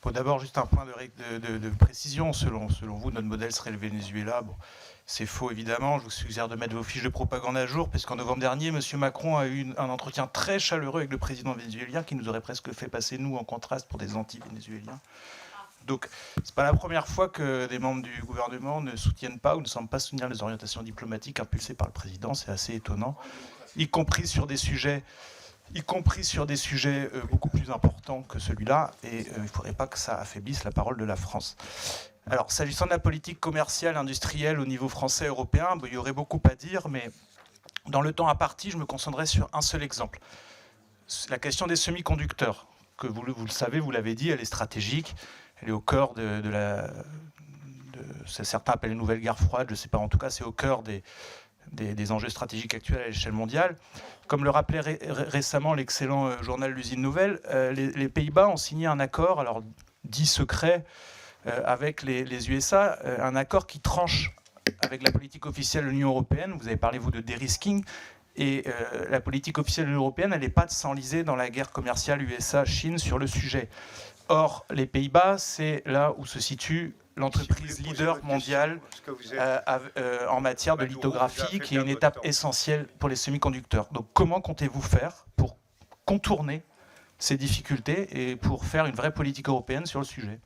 Bon, d'abord, juste un point de précision. Selon vous, notre modèle serait le Venezuela. Bon, c'est faux, évidemment. Je vous suggère de mettre vos fiches de propagande à jour, parce qu'en novembre dernier, M. Macron a eu un entretien très chaleureux avec le président vénézuélien, qui nous aurait presque fait passer, nous, en contraste pour des anti-vénézuéliens. Donc, c'est pas la première fois que des membres du gouvernement ne soutiennent pas ou ne semblent pas soutenir les orientations diplomatiques impulsées par le président. C'est assez étonnant, y compris sur des sujets beaucoup plus importants que celui-là, et il ne faudrait pas que ça affaiblisse la parole de la France. Alors, s'agissant de la politique commerciale, industrielle au niveau français, européen, il y aurait beaucoup à dire, mais dans le temps imparti, je me concentrerai sur un seul exemple. La question des semi-conducteurs, que vous le savez, vous l'avez dit, elle est stratégique, elle est au cœur certains appellent une nouvelle guerre froide, je ne sais pas, en tout cas c'est au cœur des enjeux stratégiques actuels à l'échelle mondiale. Comme le rappelait récemment l'excellent journal L'Usine Nouvelle, les Pays-Bas ont signé un accord, alors dit secret, avec les USA, un accord qui tranche avec la politique officielle de l'Union européenne. Vous avez parlé, vous, de dérisking. Et la politique officielle de l'Union européenne, elle n'est pas de s'enliser dans la guerre commerciale USA-Chine sur le sujet. Or, les Pays-Bas, c'est là où se situe l'entreprise leader mondiale en matière de lithographie, qui est une étape essentielle pour les semi-conducteurs. Donc comment comptez-vous faire pour contourner ces difficultés et pour faire une vraie politique européenne sur le sujet ?